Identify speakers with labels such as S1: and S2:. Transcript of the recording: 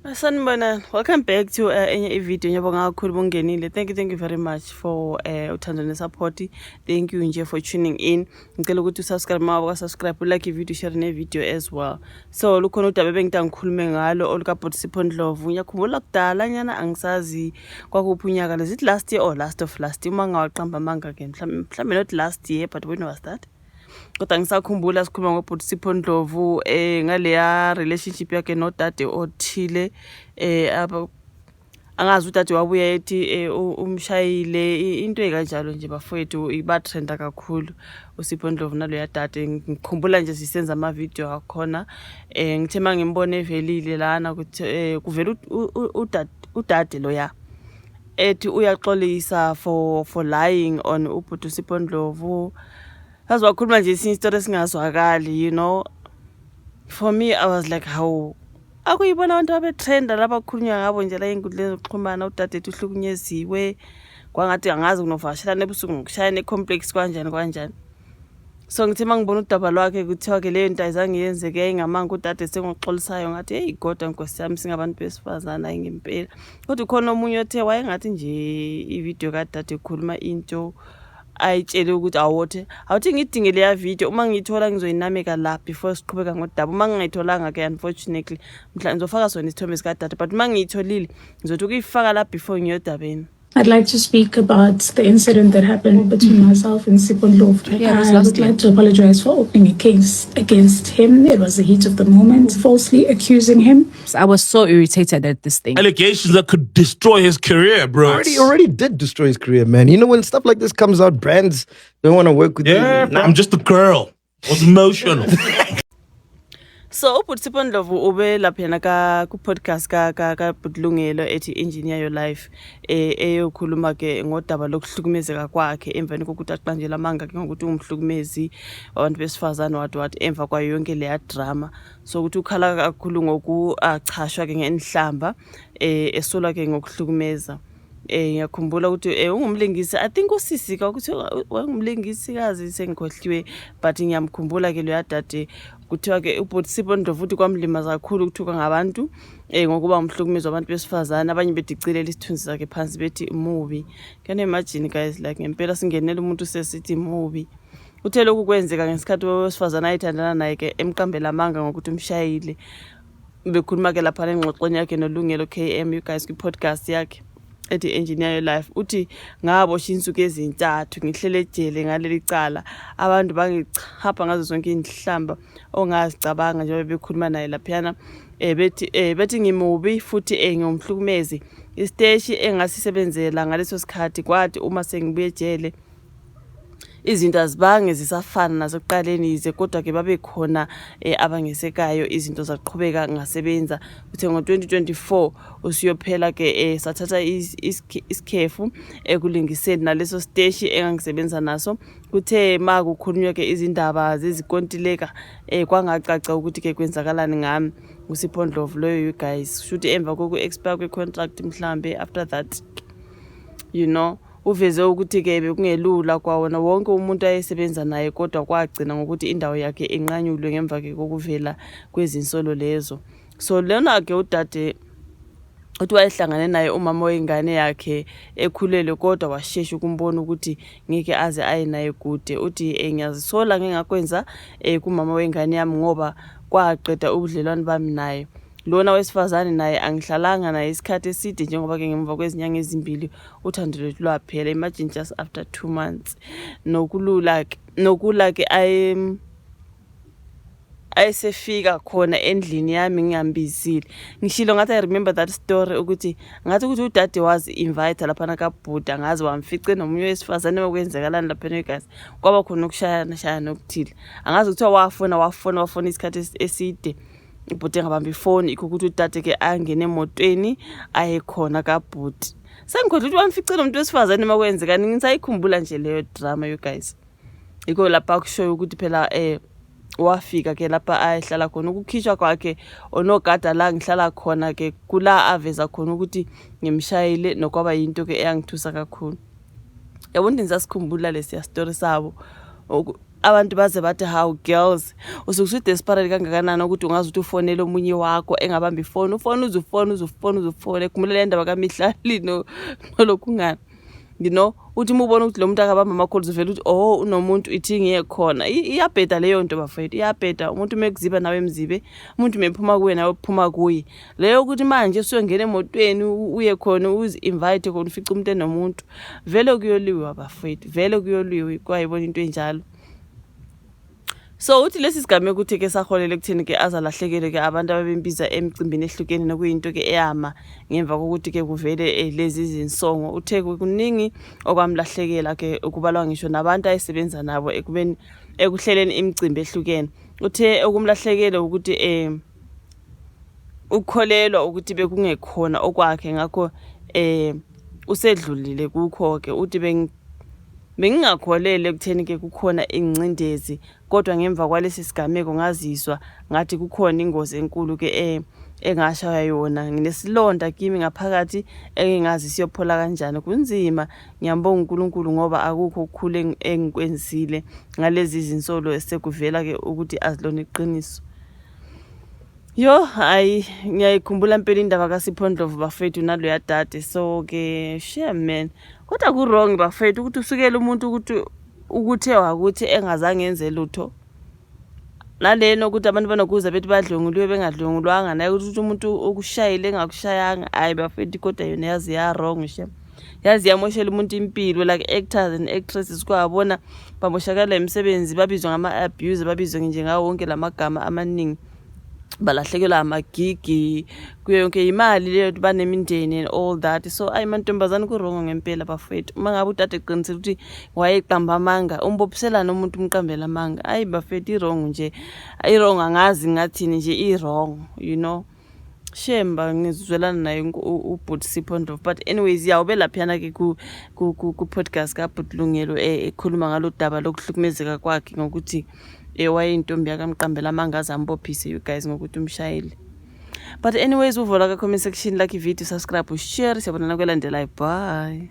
S1: Sanibona, welcome back to enye video ngiyabonga kakhulu bungenile. Thank you very much for uthando ne-support. Thank you nje for tuning in. Ngicela ukuthi usubscribe mawaka subscribe, like i-video, share ne-video as well. So lukhona udaba ebengita ngikhulume ngalo olukaBhuti Sipho Ndlovu. Ngiyakhumbula kudala nyana angisazi kwakuphi unyaka lesithi last year or last of last year uma ngawaqamba manga again. Mhlawumbe not last year, but when was that? Kodwa ngisakhumbula sikhuluma ngoBhuti Sipho Ndlovu ngaleya relationship yakhe nodade othile angazi udade wabuya ethi umshayile into ekanjalo nje bafowethu ibatrenda kakhulu uSipho Ndlovu naloya dade. Ngikhumbula nje sisenza ama video akhona ngithe mangimbone evelile lana ukuthi kuvela udade loya ethi uyaxolisa for lying on uBhuti Sipho Ndlovu. That's what could manage since stories you know. For me, I was like, how akuyibona abantu abetrenda laba khulunywa ngabo nje la enkundleni zokuxhumana udade uhlukunyeziwe kwangathi angazi kunovashela nebusuku ngokushaya necomplex kanjani. So ngithi mangibona udaba lwakhe kuthiwa ke leyo nto ayizange yenzeke ingamanga udade sengoxolisayo ngathi hey kodwa Nkosi yami singabantu besifazana ngempela. Kodwa ukhona omunye othe wayengathi nje ivideo kadade ekhuluma into ayitshele ukuthi awuthi ngidinge leya video uma ngiyithola ngizoyinameka la before siqhubeka ngodaba. Uma ngingayitholanga ke unfortunately mhla ngizofaka sona isithombe sikadade, but uma ngiyitholile ngizothi ukuyifaka la before ngiyodabeni.
S2: I'd like to speak about the incident that happened between myself and Sipho Ndlovu. I would like to apologize for opening a case against him. It was the heat of the moment, falsely accusing him.
S3: I was so irritated at this thing.
S4: Allegations that could destroy his career, bro.
S5: Already did destroy his career, man. You know, when stuff like this comes out, brands don't want to work with you.
S4: Yeah, I'm just a girl. I was emotional.
S1: So uBhuti Sipho Ndlovu ube laphena ku podcast ka Bhutulungelo ethi Engineer Your Life eyokhuluma ke ngodaba lokuhlukumezeka kwakhe emveni kokuthi aqanjela amanga ke ngokuthi umhlukumezi wabantu besifazana wathi emva kwayo yonke leya drama. So ukuthi ukhala kakhulu ngokuachashwa ke ngenhlamba esola ke ngokuhlukumeza. Ngiyakhumbula ukuthi ungumlingisi, I think usisika ukuthi wangumlingisi kazi sengikhohliwe, but ngiyamkhumbula ke loya dade kuthiwa ke uBhuti Sipho Ndlovu futhi kwamlimaza kakhulu ukuthuka ngabantu ngokuba umhlukumezi wabantu besifazana, abanye bedicilela isithunzi sakhe phansi bethi movie. Can you imagine guys, like ngempela singenela umuntu sesithi movie. Uthe lokhu kwenzeka ngesikhathi wesifazana ayithandana naye ke emqambela amanga ngokuthi umshayile. Bekhuluma ke lapha engxoxweni yakhe noLungelo KM you guys ku podcast yakhe ethi Engineer Your Life. Uthi ngabosha insuku ezintathu ngihlele ejele ngaleli cala, abantu bangichapha ngazo zonke inhlamba ongazicabanga njengoba bekhuluma naye laphana bethi ngimubi futhi ngiyomhlukumezi. Isiteshi engasisebenzela ngaleso sikhathi kwathi uma sengibuye ejele izinto azibange zisafana nasokuqaleni ize kodwa ke babe khona abangesekayo izinto zaqhubeka ngasebenza. Uthe ngo2024 usiyophela ke sathatha isikhefu ekulingiseni naleso stage engangisebenza naso. Kuthe makukhulunywa ke izindaba zezikontileka kwangacaca ukuthi ke kwenzakalani ngami uSipho Ndlovu loyo you guys. Shuthi emva koku expire kwe contract mhlambe after that you know uveze ukuthi ke bekungelula kwawona wonke umuntu ayesebenza naye kodwa kwagcina ngokuthi indawo yakhe enqanyulwe ngemva ke kokuvela kwezinsolo lezo. So lena ke udade uthi wayehlangane naye umama wengane yakhe ekhulele kodwa washesha ukumbona ukuthi ngeke aze aye naye kude. Uthi ngiyazisola ngengakwenza kumama wengane yami ngoba kwaqeda ubudlelwane bami naye. Lona wesifazane naye angihlalanga naye isikhathi eside njengoba ke ngemva kwezinyanga ezimbili uthando lwethu lwaphela. Imagine just after 2 months. Nokula ke ayesefika khona endlini yami ngiyambizile. Ngishilo ngathi I remember that story ukuthi ngathi udade was invite lapha kaBhuti angazi wamfice nomunye wesifazane okwenzekalani lapha guys. Kwaba khona ukushayana nokuthile. Angazi kuthiwa wafona isikhathi eside. Ibhuti ngabamba ifoni ukuthi udade ke angene emotweni aye khona kaBhuti. Sengikhohle ukuthi wamficela umuntu wesifazane makwenzeka ngisayikhumbula nje leyo drama you guys. Iko lapha kushoyo ukuthi phela wafika ke lapha ayihlala khona ukukhishwa kwakhe onogada la ngihlala khona ke kula aveza khona ukuthi ngimshayile nokwaba yinto ke eyangithusa kakhulu. Yabona ngisasikhumbula lesi story sabo abantu baze bathi how girls usukuthi desperate kangakanani ukuthi ungazi ukuthi ufonele omunye wakho engabamba ifoni uzufone kumele le ndaba kaMihlali noloku ngani uthi ubona ukuthi lo muntu akabamba ama-calls uvela ukuthi unomuntu ithi ngiye khona iyabheda leyo nto bafethu iyabheda umuntu mekuziba nawe emzibe umuntu mephuma kuwe nawe uphuma kuye leyo ukuthi manje usuyongena emotweni uye khona uzi-invite khona ufica umuntu enomuntu vele kuyoliwa bafethu vele kuyoliwa kwayibona into enjalo. So uthi lesi sigameko ukuthi ke saholele kuthini ke azalahlekele ke abantu ababembiza emcimbini ehlukene nokuyinto ke eyama ngemva kokuthi ke kuvele lezi zinsongo uthe kuningi okwamlahlekela ke ukubalwa ngisho nabantu ayisebenza nabo ekubeni ekuhleleni imicimbi ehlukene uthe okumlahlekele ukuthi ukholelwa ukuthi bekungekhona okwakhe ngakho usedlulile kukho ke uthi bengingakholele kutheni ke kukhona ingcindezi kodwa ngemva kwalesi sigameko ngazizwa ngathi kukhona ingozi enkulu ke engashaya yona nginesilonda kimi ngaphakathi engingazi siyophola kanjani kunzima ngiyambonga uNkulunkulu ngoba akukho ukukhule engikwenzile ngalezi zinsolo esekuvela ke ukuthi azilona iqiniso. Hayi ngiyayikhumbula impela indaba kaSipho Ndlovu bafethu naloya dade so ke shame man kodwa ku wrong bafethu ukuthi usukela umuntu ukuthi wakuthi engazange enze lutho naleno ukuthi abantu banokuza bethi badlunguliwe bengadlungulwanga naye ukuthi umuntu okushayile engakushayanga hayi bafethu kodwa yona yazi ya wrong shame yazi yamoshela umuntu impilo like actors and actresses kwabona bamoshakala emsebenzi babizwa ngama abuse babizwa nje ngawo wonke lamagama amaningi balahlekelwa amagigi kuyo yonke imali leyo banemindeni and all that so ayimantombazana kurongo ngempela bafethu uma ngabe udade eqinisile ukuthi wayeqamba amanga umbophiselana umuntu umqambela amanga bafethu irong nje irong angazi ngathini nje irong shemba ngizwelana naye ubhuti Sipho Ndlovu but anyways ube laphana ke ku podcast kaBhuti Lungelo ekhuluma ngalo daba lokuhlukumezeka kwakhe ngokuthi wayintombi yakamqambela amanga azambophise you guys ngokuthi umshayeli. But anyways uvola ka comment section like i video subscribe share siyabonana kwelandelayo bye.